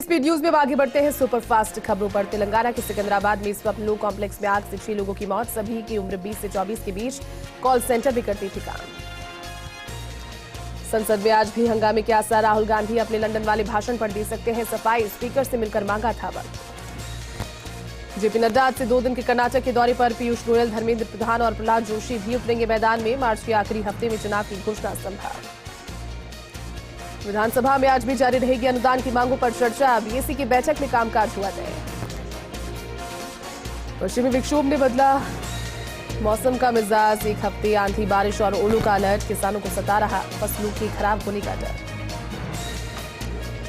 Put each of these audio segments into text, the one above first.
Speed news में आगे बढ़ते हैं सुपरफास्ट खबरों पर। तेलंगाना के सिकंदराबाद में स्वप्न लो कॉम्प्लेक्स में आग से 6 लोगों की मौत, सभी की उम्र 20 से 24 के बीच। कॉल सेंटर भी करती थी काम। संसद में आज भी हंगामे के आसार, राहुल गांधी अपने लंदन वाले भाषण पर दे सकते हैं सफाई, स्पीकर से मिलकर मांगा था वक्त। जेपी नड्डा आज से 2 दिन के कर्नाटक के दौरे पर। पीयूष गोयल, धर्मेंद्र प्रधान और प्रहलाद जोशी भी उतरेंगे मैदान में। मार्च के आखिरी हफ्ते में चुनाव की घोषणा संभव। विधानसभा में आज भी जारी रहेगी अनुदान की मांगों पर चर्चा। बीएससी की बैठक में कामकाज हुआ तय। पश्चिमी विक्षोभ ने बदला मौसम का मिजाज, एक हफ्ते आंधी, बारिश और ओलों का अलर्ट, किसानों को सता रहा फसलों के खराब होने का डर।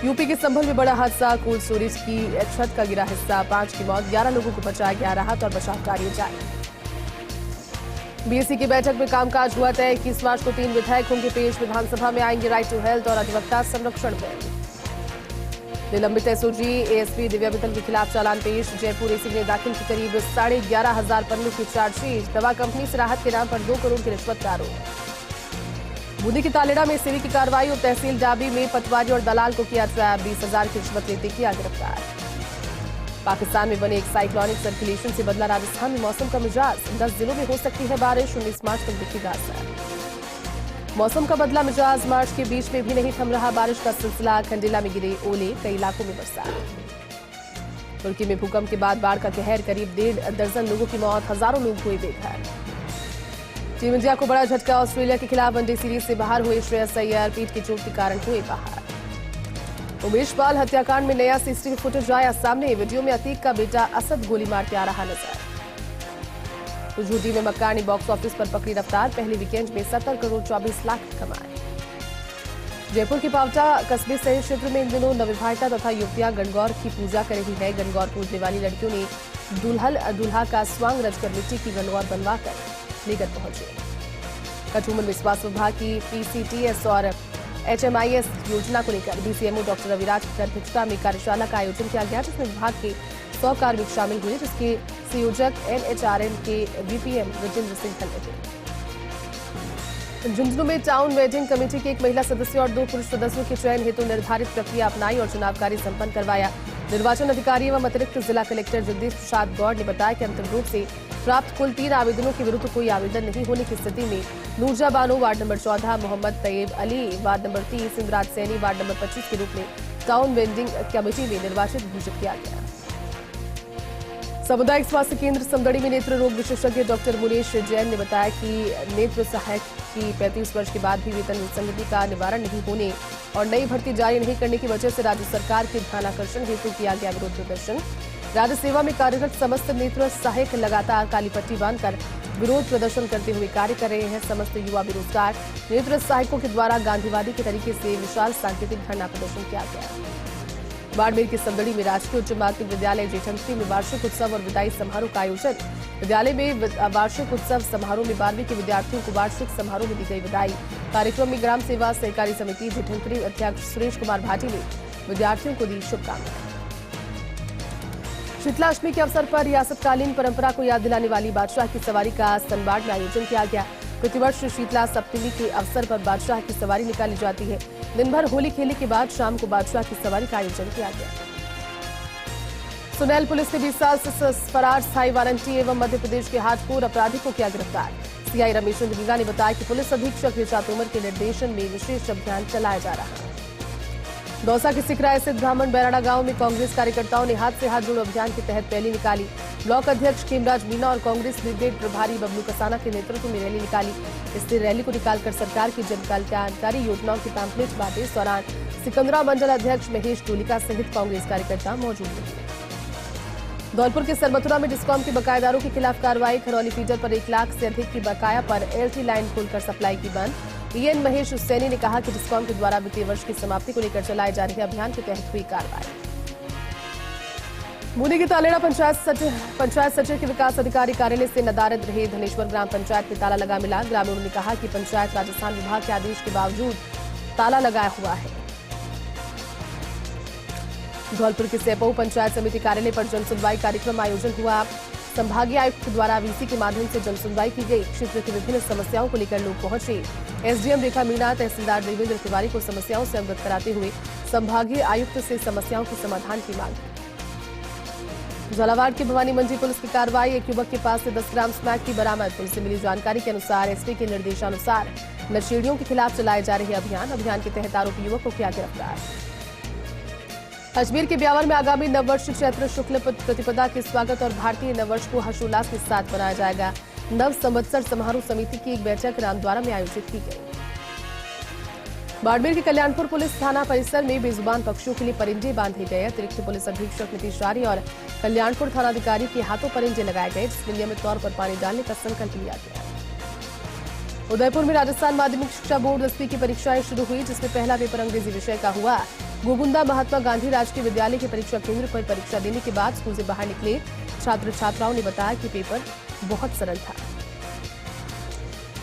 यूपी के संभल में बड़ा हादसा, कोल्ड स्टोरेज की छत का गिरा हिस्सा, 5 की मौत, 11 लोगों को बचाया गया, राहत और बचाव कार्य जारी। बीएससी की बैठक में कामकाज हुआ तय। 21 मार्च को 3 विधायक होंगे पेश। विधानसभा में आएंगे राइट टू हेल्थ और अधिवक्ता संरक्षण बिल। निलंबित एसओजी एएसपी दिव्या मित्तल के खिलाफ चालान पेश। जयपुर एसीबी ने दाखिल की करीब 11,500 पन्नों की चार्जशीट। दवा कंपनी से राहत के नाम पर 2 करोड़ की रिश्वत का आरोप। बूंदी की तालेड़ा में सीबी की कार्रवाई और तहसील डाबी में पटवारी और दलाल को किया ट्रैप। 20,000 की रिश्वत लेते किया गिरफ्तार। पाकिस्तान में बने एक साइक्लोनिक सर्कुलेशन से बदला राजस्थान में मौसम का मिजाज, 10 जिलों में हो सकती है बारिश, 19 मार्च तक दिखेगा असर। मौसम का बदला मिजाज, मार्च के बीच में भी नहीं थम रहा बारिश का सिलसिला। खंडेला में गिरे ओले, कई इलाकों में बरसात। तुर्की में भूकंप के बाद बाढ़ का कहर, करीब 1.5 दर्जन लोगों की मौत, हजारों लोग हुए बेघर। टीम इंडिया को बड़ा झटका, ऑस्ट्रेलिया के खिलाफ वनडे सीरीज से बाहर हुए श्रेयस अय्यर, पीठ की चोट के कारण हुए बाहर। उमेश पाल हत्याकांड में नया सीसीटीवी फुटेज आया सामने। वीडियो में अतीक का बेटा असद गोली मार के आ रहा नजर। झूठी में मक्कार ने बॉक्स ऑफिस पर पकड़ी रफ्तार, पहले वीकेंड में 70 करोड़ 24 लाख कमाए। जयपुर के पावटा कस्बे सहित क्षेत्र में इन दिनों नवविवाहिता तथा युवतियां गणगौर की पूजा कर रही है। गणगौर पूजने वाली लड़कियों ने दुल्हन दूल्हा का स्वांग रचकर मिट्टी की गणगौर बनवाकर लेकर पहुंचे। कठुमन में स्वास्थ्य विभाग की पीसीटीएस और HMIS योजना को लेकर DCMO डॉक्टर रविराज की अध्यक्षता में कार्यशाला का आयोजन किया गया, जिसमें विभाग के 100 कार्मिक शामिल हुए, जिसके संयोजक NHRM के VPM विजेंद्र सिंह थे। झुंझुनू में टाउन वेडिंग कमेटी की एक महिला सदस्य और 2 पुरुष सदस्यों के चयन हेतु निर्धारित प्रक्रिया अपनाई और चुनाव कार्य संपन्न करवाया। निर्वाचन अधिकारी एवं अतिरिक्त जिला कलेक्टर जगदीश प्रसाद गौड़ ने बताया कि अंतिम रूप से प्राप्त कुल 3 आवेदनों के विरुद्ध कोई आवेदन नहीं होने की स्थिति में Nurja Bano ward number 14, Mohammad Tayyab Ali ward number 30, Indraj Saini ward number 25 के रूप में टाउन वेंडिंग कमेटी में निर्वाचित घोषित किया गया। सामुदायिक स्वास्थ्य केंद्र समदड़ी में नेत्र रोग विशेषज्ञ डॉक्टर मुनेश जैन ने बताया कि नेत्र सहायक की 35 वर्ष के बाद भी वेतन विसंगति का निवारण नहीं होने और नई भर्ती जारी नहीं करने की वजह से राज्य सरकार के ध्यानाकर्षण हेतु किया गया विरोध प्रदर्शन। राज्य सेवा में कार्यरत समस्त नेत्र सहायक लगातार काली पट्टी बांधकर विरोध प्रदर्शन करते हुए कार्य कर रहे हैं। समस्त युवा बेरोजगार नेत्र सहायकों के द्वारा गांधीवादी के तरीके से विशाल सांकेतिक धरना प्रदर्शन किया गया। बाड़मेर के समदड़ी में राजकीय उच्च माध्यमिक विद्यालय जेठंत्री में वार्षिक उत्सव और विदाई समारोह का आयोजन। विद्यालय में वार्षिक उत्सव समारोह में 12वीं के विद्यार्थियों को वार्षिक समारोह में दी गई विदाई। कार्यक्रम में ग्राम सेवा सहकारी समिति जेठंत्री अध्यक्ष सुरेश कुमार भाटी ने विद्यार्थियों को दी शुभकामनाएं। शीतलाष्टमी के अवसर पर रियासतकालीन परंपरा को याद दिलाने वाली बादशाह की सवारी का सनबाड़ में आयोजन किया गया। प्रतिवर्ष शीतला सप्तमी के अवसर पर बादशाह की सवारी निकाली जाती है। दिन भर होली खेलने के बाद शाम को बादशाह की सवारी का आयोजन किया गया। सुनैल पुलिस ने 20 साल से फरार स्थायी वारंटी एवं मध्य प्रदेश के हार्डकोर अपराधी को किया गिरफ्तार। सीआई रमेश मीणा ने बताया कि पुलिस अधीक्षक ऋचा तोमर के निर्देशन में विशेष अभियान चलाया जा रहा है। दौसा के सिकराय स्थित ब्राह्मण बैराड़ा गांव में कांग्रेस कार्यकर्ताओं ने हाथ से हाथ जोड़ो अभियान के तहत रैली निकाली। ब्लॉक अध्यक्ष खेमराज मीणा और कांग्रेस ब्रिगेड प्रभारी बबलू कसाना के नेतृत्व में रैली निकाली। इससे रैली को निकालकर सरकार की जन कल्याणकारी योजनाओं के पैम्फलेट बांटे। इस दौरान सिकंदरा मंडल अध्यक्ष महेश टोलिका सहित कांग्रेस कार्यकर्ता मौजूद रहे। धौलपुर के सरमथुरा में डिस्कॉम के बकायेदारों के खिलाफ कार्रवाई। खरौली फीडर पर 1 लाख से अधिक की बकाया पर LT लाइन खोलकर सप्लाई की बंद। EN महेश सैनी ने कहा कि डिस्कॉम के द्वारा वित्तीय वर्ष की समाप्ति को लेकर चलाए जा रहे अभियान के तहत हुई कार्रवाई। बूंदी की तालेड़ा पंचायत सचिव के विकास अधिकारी कार्यालय से नदारद रहे धनेश्वर ग्राम पंचायत में ताला लगा मिला। ग्रामीणों ने कहा कि पंचायत राजस्थान विभाग के आदेश के बावजूद ताला लगाया हुआ है। धौलपुर के सेपऊ पंचायत समिति कार्यालय पर जनसुनवाई कार्यक्रम आयोजन हुआ। संभागीय आयुक्त द्वारा VC के माध्यम से जनसुनवाई की गई। क्षेत्र की विभिन्न समस्याओं को लेकर लोग पहुंचे। SDM रेखा मीणा तहसीलदार देवेंद्र तिवारी को समस्याओं से अवगत कराते हुए संभागीय आयुक्त से समस्याओं के समाधान की मांग की। झालावाड़ की भवानी मंडी पुलिस की कार्रवाई, एक युवक के पास से 10 ग्राम स्मैक की बरामद। पुलिस से मिली जानकारी के अनुसार एसपी के निर्देशानुसार नशेड़ियों के खिलाफ चलाए जा रहे अभियान के तहत आरोपी युवक को किया गिरफ्तार। अजमेर के ब्यावर में आगामी नववर्ष चैत्र शुक्ल प्रतिपदा के स्वागत और भारतीय नववर्ष को हर्षोल्लास के साथ मनाया जाएगा। नव संवत्सर समारोह समिति की एक बैठक रामद्वारा में आयोजित की गई। बाड़मेर के कल्याणपुर पुलिस थाना परिसर में बेजुबान पक्षियों के लिए परिंदे बांधे गए। अतिरिक्त पुलिस अधीक्षक नीतीश आर्य और कल्याणपुर थानाधिकारी के हाथों परिंदे लगाए गए, जिसमें नियमित तौर पर पानी डालने का संकल्प लिया गया। उदयपुर में राजस्थान माध्यमिक शिक्षा बोर्ड 10वीं की परीक्षाएं शुरू हुई, जिसमें पहला पेपर अंग्रेजी विषय का हुआ। गोगुंदा महात्मा गांधी राष्ट्रीय विद्यालय के परीक्षा केंद्र पर परीक्षा देने के बाद स्कूल से बाहर निकले छात्र छात्राओं ने बताया कि पेपर बहुत सरल था।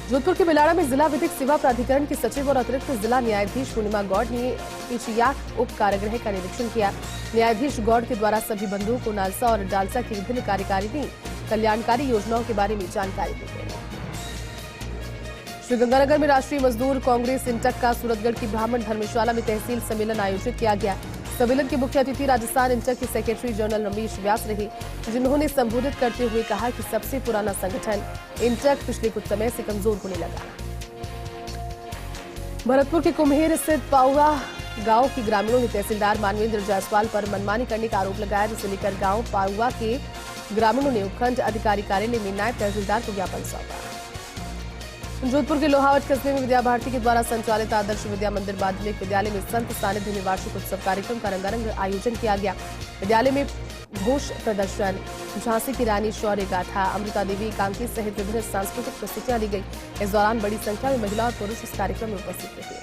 जोधपुर के बिलाड़ा में जिला विधिक सेवा प्राधिकरण के सचिव और अतिरिक्त जिला न्यायाधीश पूर्णिमा गौड़ ने पिचियाक उप कारागृह का निरीक्षण किया। न्यायाधीश गौड़ के द्वारा सभी बंधुओं को नालसा और डालसा की विभिन्न कार्यकारिणी कल्याणकारी योजनाओं के बारे में जानकारी दी गई। श्रीगंगानगर में राष्ट्रीय मजदूर कांग्रेस इंटक का सूरतगढ़ की ब्राह्मण धर्मशाला में तहसील सम्मेलन आयोजित किया गया। सम्मेलन के मुख्य अतिथि राजस्थान इंटक के सेक्रेटरी जनरल रमेश व्यास रहे, जिन्होंने संबोधित करते हुए कहा कि सबसे पुराना संगठन इंटक पिछले कुछ समय से कमजोर होने लगा। भरतपुर के कुम्हेर स्थित पाउआ गांव के ग्रामीणों ने तहसीलदार मानवेंद्र जायसवाल पर मनमानी करने का आरोप लगाया, जिसे लेकर गांव पाउआ के ग्रामीणों ने उपखंड अधिकारी कार्यालय में नायब तहसीलदार को ज्ञापन सौंपा। जोधपुर के लोहावट कस्बे में विद्या भारती के द्वारा संचालित आदर्श विद्या मंदिर माध्यमिक विद्यालय में संत सानिध्य में वार्षिक उत्सव कार्यक्रम का रंगारंग आयोजन किया गया। विद्यालय में घोष प्रदर्शन, झांसी की रानी शौर्य गाथा, अमृता देवी एकांकी सहित विभिन्न सांस्कृतिक प्रस्तुतियां दी गई। इस दौरान बड़ी संख्या में महिला और पुरुष इस कार्यक्रम में उपस्थित रहे।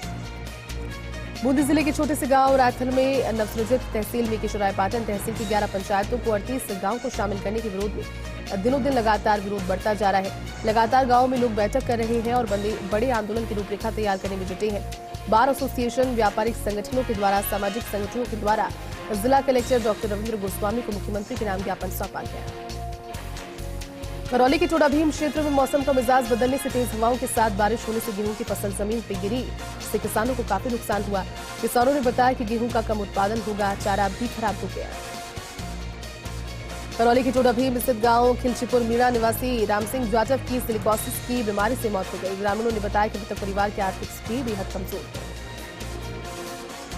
बूंदी जिले के छोटे से गांव रायथल में नवसृजित तहसील में किशोरायपाटन तहसील की 11 पंचायतों को 38 गांव को शामिल करने के विरोध में दिनों दिन लगातार विरोध बढ़ता जा रहा है। लगातार गांवों में लोग बैठक कर रहे हैं और बड़े आंदोलन की रूपरेखा तैयार करने में जुटे हैं। बार एसोसिएशन, व्यापारिक संगठनों के द्वारा, सामाजिक संगठनों के द्वारा जिला कलेक्टर डॉक्टर रविंद्र गोस्वामी को मुख्यमंत्री के नाम ज्ञापन सौंपा गया। करौली के टोडा भीम क्षेत्र में मौसम का मिजाज बदलने से तेज हवाओं के साथ बारिश होने से गेहूं की फसल जमीन पर गिरी, जिससे किसानों को काफी नुकसान हुआ। किसानों ने बताया कि गेहूं का कम उत्पादन होगा, चारा भी खराब हो गया। करौली के टोडा भीम स्थित गांव खिलचीपुर मीणा निवासी राम सिंह जाटव की सिलिकोसिस की बीमारी से मौत हो गई। ग्रामीणों ने बताया कि मृतक परिवार की आर्थिक स्थिति बेहद कमजोर है।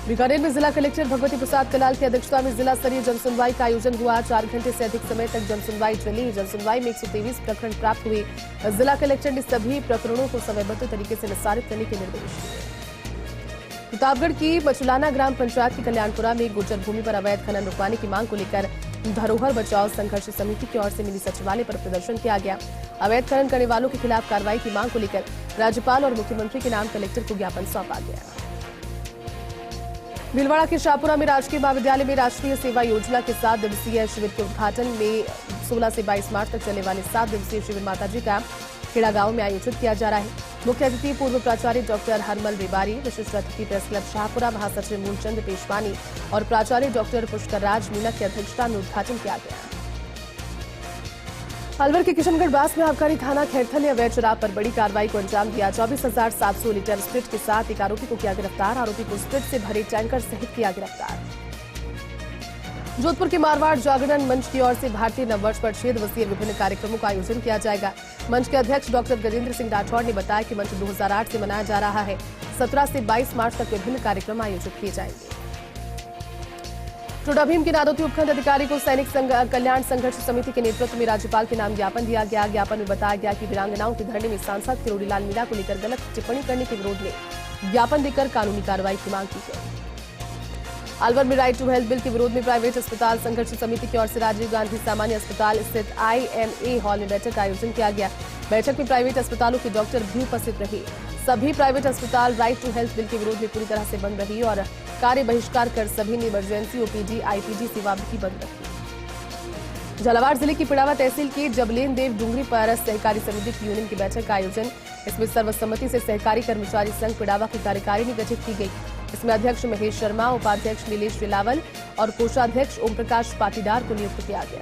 बीकानेर में जिला कलेक्टर भगवती प्रसाद कलाल की अध्यक्षता में जिला स्तरीय जनसुनवाई का आयोजन हुआ। 4 घंटे से अधिक समय तक जनसुनवाई चली। जनसुनवाई में 123 प्रकरण प्राप्त हुए। जिला कलेक्टर ने सभी प्रकरणों को समयबद्ध तरीके से निस्तारित करने के निर्देश दिए। प्रतापगढ़ की मचुलाना ग्राम पंचायत की कल्याणपुरा में गुर्जर भूमि पर अवैध खनन रुकवाने की मांग को लेकर धरोहर बचाओ संघर्ष समिति की ओर से मिली सचिवालय पर प्रदर्शन किया गया। अवैध खनन करने वालों के खिलाफ कार्रवाई की मांग को लेकर राज्यपाल और मुख्यमंत्री के नाम कलेक्टर को ज्ञापन सौंपा गया। भीलवाड़ा के शाहपुरा में राजकीय महाविद्यालय में राष्ट्रीय सेवा योजना के 7 दिवसीय शिविर के उद्घाटन में 16 से 22 मार्च तक चलने वाले 7 दिवसीय शिविर माताजी का खेड़ा गांव में आयोजित किया जा रहा है। मुख्य अतिथि पूर्व प्राचार्य डॉक्टर हरमल रेबारी, विशिष्ट अतिथि प्रेस क्लब शाहपुरा महासचिव मूलचंद पेशवानी और प्राचार्य डॉक्टर पुष्कर राज मीना की अध्यक्षता में उद्घाटन किया गया। अलवर के किशनगढ़ बास में आबकारी थाना खैरथल ने अवैध शराब पर बड़ी कार्रवाई को अंजाम दिया। 24,700 लीटर स्प्रिट के साथ एक आरोपी को किया गिरफ्तार। आरोपी को स्प्रिट से भरे टैंकर सहित किया गिरफ्तार। जोधपुर के मारवाड़ जागरण मंच की ओर से भारतीय नववर्ष पर 6 दिवसीय विभिन्न कार्यक्रमों का आयोजन किया जाएगा। मंच के अध्यक्ष डॉक्टर गजेंद्र सिंह राठौड़ ने बताया कि मंच 2008 से मनाया जा रहा है। 17 से 22 मार्च तक विभिन्न कार्यक्रम आयोजित किए जाएंगे। टोडा भीम के नादौती उपखंड अधिकारी को सैनिक कल्याण संघर्ष समिति के नेतृत्व में राज्यपाल के नाम ज्ञापन दिया गया। ज्ञापन में बताया गया कि वीरांगनाओं के धरने में सांसद किरोड़ीलाल मीणा को लेकर गलत टिप्पणी करने के विरोध में ज्ञापन देकर कानूनी कार्रवाई की मांग की गई। अलवर में राइट टू हेल्थ बिल के विरोध में प्राइवेट अस्पताल संघर्ष समिति की ओर से राजीव गांधी सामान्य अस्पताल स्थित IMA हॉल में बैठक का आयोजन किया गया। बैठक में प्राइवेट अस्पतालों के डॉक्टर भी उपस्थित रहे। सभी प्राइवेट अस्पताल राइट टू हेल्थ बिल के विरोध में पूरी तरह से बंद रही और कार्य बहिष्कार कर सभी ने इमरजेंसी OPD IPD सेवा भी बंद रखी। झालावाड़ जिले की पिड़ावा तहसील के जबलेन देव डूंगरी पर सहकारी समिति की यूनियन की बैठक का आयोजन। इसमें सर्वसम्मति से सहकारी कर्मचारी संघ पिड़ावा की कार्यकारिणी गठित की गई। इसमें अध्यक्ष महेश शर्मा, उपाध्यक्ष नीलेश रिलावल और कोषाध्यक्ष ओम प्रकाश पाटीदार को नियुक्त किया गया।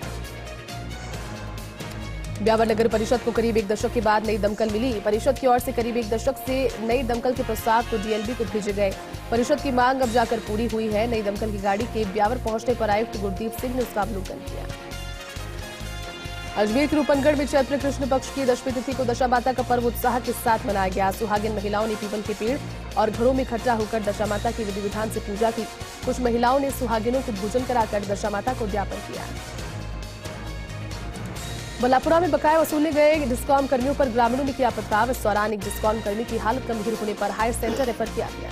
ब्यावर नगर परिषद को करीब 1 दशक के बाद नई दमकल मिली। परिषद की ओर से करीब 1 दशक से नई दमकल के प्रस्ताव को DLB को भेजे गए। परिषद की मांग अब जाकर पूरी हुई है। नई दमकल की गाड़ी के ब्यावर पहुंचने पर आयुक्त गुरदीप सिंह ने उसका अवलोकन किया। अजमेर के रूपनगढ़ में चैत्र कृष्ण पक्ष की दशमी तिथि को दशा माता का पर्व उत्साह के साथ मनाया गया। सुहागिन महिलाओं ने पीपल के पेड़ और घरों में इकट्ठा होकर दशा माता की विधि विधान से पूजा की। कुछ महिलाओं ने सुहागिनों को भोजन कराकर दशा माता को ज्ञापन किया। बल्लापुरा में बकाया वसूलने गए डिस्कॉम कर्मियों पर ग्रामीणों ने किया पथराव। इस दौरान एक डिस्कॉम कर्मी की हालत गंभीर होने पर हायर सेंटर रेफर किया गया।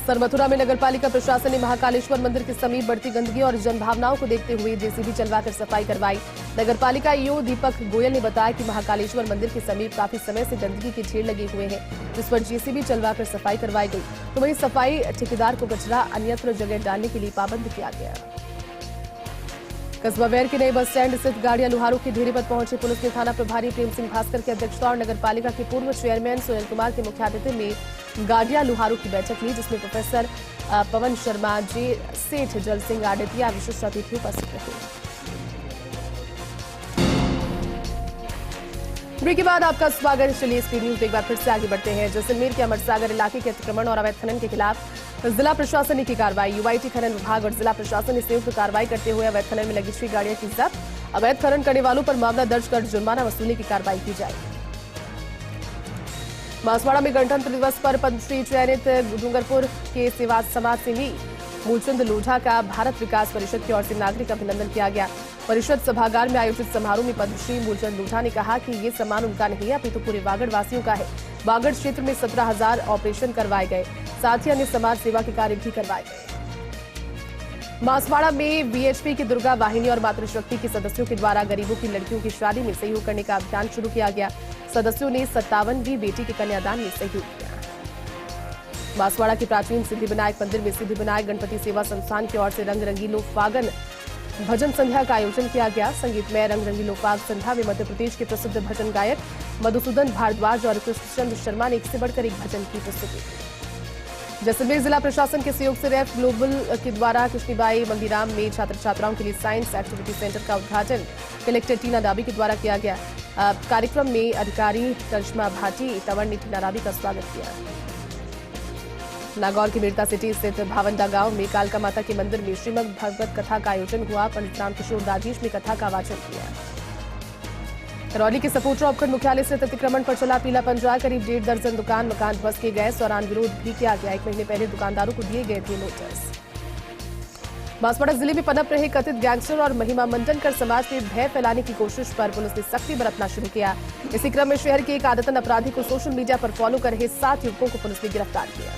सरमथुरा में नगरपालिका प्रशासन ने महाकालेश्वर मंदिर के समीप बढ़ती गंदगी और जनभावनाओं को देखते हुए जेसीबी चलवाकर सफाई करवाई। नगरपालिका ईओ दीपक गोयल ने बताया कि महाकालेश्वर मंदिर के समीप काफी समय से गंदगी के ढेर लगे हुए हैं, जिस पर जेसीबी चलवाकर सफाई करवाई गई। तो वहीं सफाई ठेकेदार को कचरा अन्यत्र जगह डालने के लिए पाबंद किया गया। कस्बा वेर के नए बस स्टैंड स्थित गाड़ियां लुहारों की ढेरी पर पहुंची। पुलिस ने थाना प्रभारी प्रेम सिंह भास्कर की अध्यक्षता और नगरपालिका के पूर्व चेयरमैन सुनील कुमार के मुख्यातिथ्य में गाड़ियां लुहारों की बैठक ली, जिसमें प्रोफेसर पवन शर्मा, जे सेठ, जल सिंह आडित्य विशिष्ट अतिथि उपस्थित रहे। ब्रेक के बाद आपका स्वागत। चलिए स्पीड न्यूज एक बार फिर से आगे बढ़ते हैं। जैसलमेर के अमरसागर इलाके के अतिक्रमण और अवैध खनन के खिलाफ जिला प्रशासन ने की कार्रवाई। यूआईटी खनन विभाग और जिला प्रशासन ने संयुक्त कार्रवाई करते हुए अवैध खनन में लगी 6 गाड़ियां की जब्त। अवैध खनन करने वालों पर मामला दर्ज कर जुर्माना वसूलने की कार्रवाई की जाएगी। बांसवाड़ा में गणतंत्र दिवस पर पद्मश्री चयनित डूंगरपुर के सेवा समाज सेवी मूलचंद लोढ़ा का भारत विकास परिषद की ओर से नागरिक अभिनंदन किया गया। परिषद सभागार में आयोजित समारोह में पद्मश्री मूलचंद लोढ़ा ने कहा कि ये सम्मान उनका नहीं है, अपितु पूरे वागड़ वासियों का है। वागड़ क्षेत्र में 17,000 ऑपरेशन करवाए गए, साथ ही अन्य समाज सेवा के कार्य भी करवाए गए। बांसवाड़ा में बीएचपी की दुर्गा वाहिनी और मातृशक्ति के सदस्यों के द्वारा गरीबों की लड़कियों की शादी में सहयोग करने का अभियान शुरू किया गया। सदस्यों ने 57वीं बेटी के कन्यादान में सहयोग किया। बांसवाड़ा के प्राचीन सिद्धिविनायक मंदिर में सिद्धिविनायक गणपति सेवा संस्थान की ओर से रंग रंगीलो फागन भजन संध्या का आयोजन किया गया। संगीतमय रंग रंगीलो फाग संध्या में मध्य प्रदेश के प्रसिद्ध भजन गायक मधुसूदन भारद्वाज और कृष्णचंद्र शर्मा ने एक से बढ़कर एक भजन की प्रस्तुति की। जैसलमेर जिला प्रशासन के सहयोग से रैफ ग्लोबल के द्वारा कृष्णीबाई मंदिराम में छात्र छात्राओं के लिए साइंस एक्टिविटी सेंटर का उद्घाटन कलेक्टर टीना डाबी के द्वारा किया गया। कार्यक्रम में अधिकारी करिश्मा भाटी तंवर ने टीना डाबी का स्वागत किया। नागौर की मीरता सिटी स्थित भावंडा गांव में कालका माता के मंदिर में श्रीमद् भागवत कथा का आयोजन हुआ। पंडित रामकिशोर दाधीश ने कथा का वाचन किया। करौली के सपोट्रा उपखंड मुख्यालय स्थित अतिक्रमण पर चला पीला पंजा। करीब 1.5 दर्जन दुकान मकान ध्वस्त किए गए। इस दौरान विरोध भी किया गया। 1 महीने पहले दुकानदारों को दिए गए थे नोटिस। बांसवाड़ा जिले में पनप रहे कथित गैंगस्टर और महिमा मंडन कर समाज में भय फैलाने की कोशिश पर पुलिस ने सख्ती बरतना शुरू किया। इसी क्रम में शहर के एक आदतन अपराधी को सोशल मीडिया पर फॉलो कर रहे 7 युवकों को पुलिस ने गिरफ्तार किया।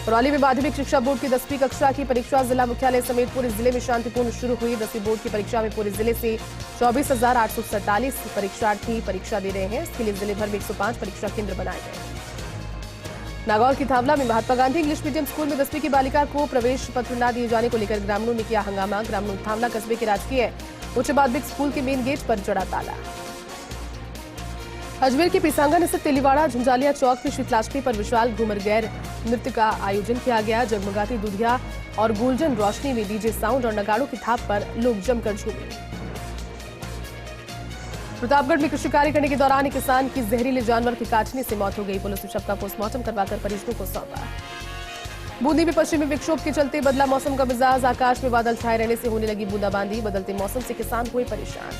करौली में माध्यमिक शिक्षा बोर्ड की 10वीं कक्षा की परीक्षा जिला मुख्यालय समेत पूरे जिले में शांतिपूर्ण शुरू हुई। 10वीं बोर्ड की परीक्षा में पूरे जिले से 24,847 परीक्षार्थी परीक्षा दे रहे हैं। इसके लिए जिले भर में 105 परीक्षा केंद्र बनाए गए। नागौर की थावला में Mahatma Gandhi English medium school में 10वीं की बालिका को प्रवेश पत्र न दिए जाने को लेकर ग्रामीणों ने किया हंगामा। ग्रामीणों ने थावला कस्बे के राजकीय उच्च माध्यमिक स्कूल के मेन गेट पर जड़ा ताला। अजमेर के पिसांगन स्थित तेलीवाड़ा झुंझालिया चौक में शीतलाष्टमी पर विशाल घूमर गैर नृत्य का आयोजन किया गया। जगमगाती दुधिया और गोल्डन रोशनी में डीजे साउंड और नगाड़ों की थाप पर लोग जमकर झूमे। प्रतापगढ़ में कृषि कार्य करने के दौरान एक किसान की जहरीले जानवर के काटने से मौत हो गई। पुलिस ने शव का पोस्टमार्टम करवाकर परिजनों को सौंपा। बूंदी में पश्चिमी विक्षोभ के चलते बदला मौसम का मिजाज। आकाश में बादल छाए रहने से होने लगी बूंदाबांदी। बदलते मौसम से किसान हुए परेशान।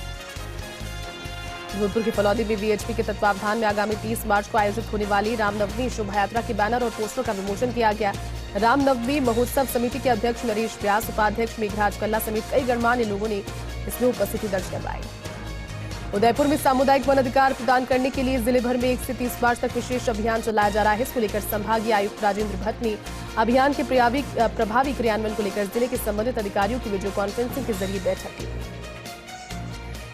जोधपुर की फलौदी में बीएचपी के तत्वावधान में आगामी 30 मार्च को आयोजित होने वाली रामनवमी शोभा यात्रा के बैनर और पोस्टर का विमोचन किया गया। रामनवमी महोत्सव समिति के अध्यक्ष नरेश व्यास, उपाध्यक्ष मेघराज कल्ला समेत कई गणमान्य लोगों ने इसमें उपस्थिति दर्ज करवाई। उदयपुर में सामुदायिक वन अधिकार प्रदान करने के लिए जिले भर में 1 से 30 मार्च तक विशेष अभियान चलाया जा रहा है। इसको लेकर संभागीय आयुक्त राजेंद्र भट्ट ने अभियान के प्रभावी क्रियान्वयन को लेकर जिले के संबंधित अधिकारियों की वीडियो कॉन्फ्रेंसिंग के जरिए बैठक की।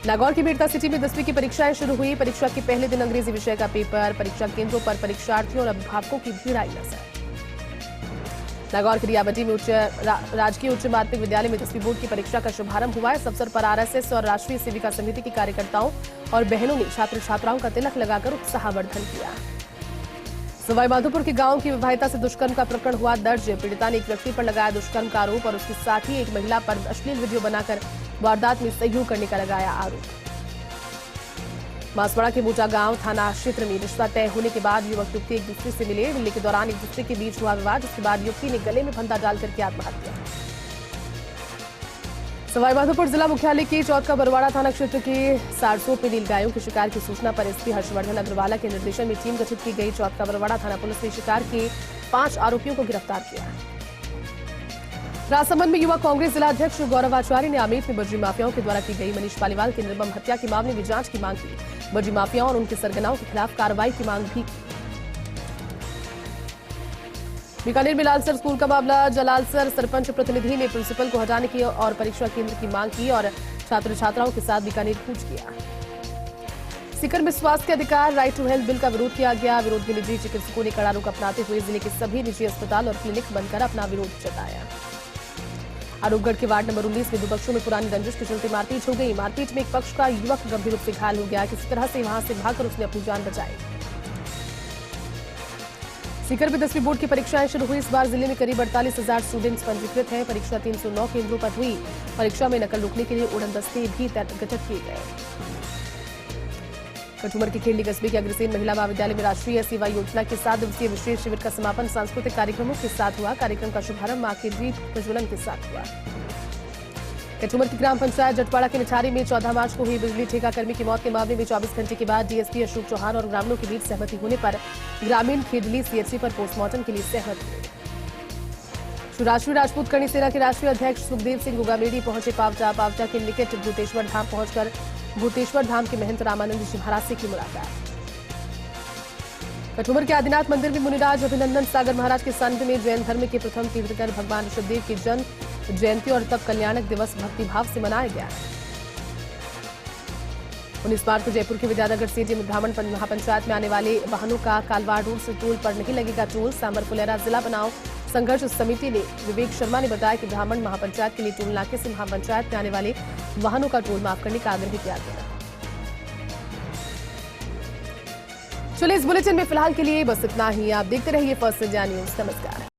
नागौर की मीरता सिटी में 10वीं की परीक्षाएं शुरू हुई। परीक्षा के पहले दिन अंग्रेजी विषय का पेपर। परीक्षा केंद्रों पर परीक्षार्थियों और अभिभावकों की भीड़ आई नजर। नागौर के रियाबटी में राजकीय उच्च माध्यमिक विद्यालय में 10वीं बोर्ड की परीक्षा का शुभारंभ हुआ। इस अवसर पर आरएसएस और राष्ट्रीय सेविका समिति के कार्यकर्ताओं और बहनों ने छात्र छात्राओं का तिलक लगाकर उत्साहवर्धन किया। सवाईमाधोपुर के गांव की विवाहिता से दुष्कर्म का प्रकरण हुआ दर्ज। पीड़िता ने एक व्यक्ति पर लगाया दुष्कर्म का आरोप और उसके साथ ही एक महिला पर अश्लील वीडियो बनाकर वारदात में सहयोग करने का लगाया आरोप। बांसवाड़ा के मोटा गांव थाना क्षेत्र में रिश्ता तय होने के बाद युवक युवती एक दूसरे से मिले। मिलने के दौरान एक दूसरे के बीच हुआ विवाद, जिसके बाद युवती ने गले में फंदा डालकर की आत्महत्या। सवाईमाधोपुर जिला मुख्यालय के चौथ का बरवाड़ा थाना क्षेत्र के सारसों में नीलगायों के शिकार की सूचना पर एसपी हर्षवर्धन अग्रवाला के निर्देशन में टीम गठित की गई। चौथ का बरवाड़ा थाना पुलिस ने शिकार के 5 आरोपियों को गिरफ्तार किया। राजसमंद में युवा कांग्रेस जिला अध्यक्ष गौरव आचार्य ने आमेर में बजरी माफियाओं के द्वारा की गई मनीष पालीवाल की निर्मम हत्या के मामले में जांच की मांग की। बजरी माफियाओं और उनके सरगनाओं के खिलाफ कार्रवाई की मांग भी की। बीकानेर में लालसर स्कूल का मामला, जलालसर सरपंच प्रतिनिधि ने प्रिंसिपल को हटाने की और परीक्षा केंद्र की मांग की और छात्र छात्राओं के साथ बीकानेर कूच किया। सीकर में स्वास्थ्य अधिकार राइट टू हेल्थ बिल का विरोध किया गया। विरोध में निजी चिकित्सकों ने कड़ा रुख अपनाते हुए जिले के सभी निजी अस्पताल और क्लिनिक बंद कर अपना विरोध जताया। आरोपगढ़ के वार्ड नंबर 19 में 2 पक्षों में पुरानी रंजिश के चलते मारपीट हो गई। मारपीट में एक पक्ष का युवक गंभीर रूप से घायल हो गया। किसी तरह से वहां से भागकर उसने अपनी जान बचाई। सीकर में 10वीं बोर्ड की परीक्षाएं शुरू हुई। इस बार जिले में करीब 48,000 स्टूडेंट्स पंजीकृत हैं। परीक्षा 309 केंद्रों पर हुई। परीक्षा में नकल रोकने के लिए उड़न दस्ते भी गठित किए गए। कठुमर के खेड़ी कस्बे के अग्रसेन महिला महाविद्यालय में राष्ट्रीय सेवा योजना के 7 दिवसीय विशेष शिविर का समापन सांस्कृतिक कार्यक्रमों के साथ हुआ। कार्यक्रम का शुभारंभ मां के दीप प्रज्वलन के साथ हुआ। कठुमर की ग्राम पंचायत जटवाड़ा के निठारी में 14 मार्च को हुई बिजली ठेकाकर्मी की मौत के मामले में 24 घंटे के बाद डीएसपी अशोक चौहान और ग्रामीणों के बीच सहमति होने पर ग्रामीण खेडली सीएचसी पर पोस्टमार्टम के लिए सहमत हुए। राष्ट्रीय राजपूत करणी सेना के राष्ट्रीय अध्यक्ष सुखदेव सिंह गुगामेडी पहुंचे पावटा के निकट भूतेश्वर धाम पहुंचकर भूतेश्वर धाम के महंत रामानंद जी महाराज से की मुलाकात। कठुमर के आदिनाथ मंदिर में मुनिराज अभिनंदन सागर महाराज के सानिध्य में जैन धर्म के प्रथम तीर्थंकर भगवान ऋषभदेव की जन्म जयंती और तप कल्याणक दिवस भक्तिभाव से मनाया गया। 19 मार्च को जयपुर के विद्यानगर स्टेडियम ब्राह्मण महापंचायत में आने वाले वाहनों का कालवाड़ रोड से टोल पर नहीं लगेगा टोल। सांबर फुलेरा जिला बनाओ संघर्ष समिति ने विवेक शर्मा ने बताया कि ब्राह्मण महापंचायत के लिए टोल नाके से महापंचायत में आने वाले वाहनों का टोल माफ करने का आग्रह किया गया। चलिए इस बुलेटिन में फिलहाल के लिए बस इतना ही। आप देखते रहिए फर्स्ट इंडिया न्यूज। नमस्कार।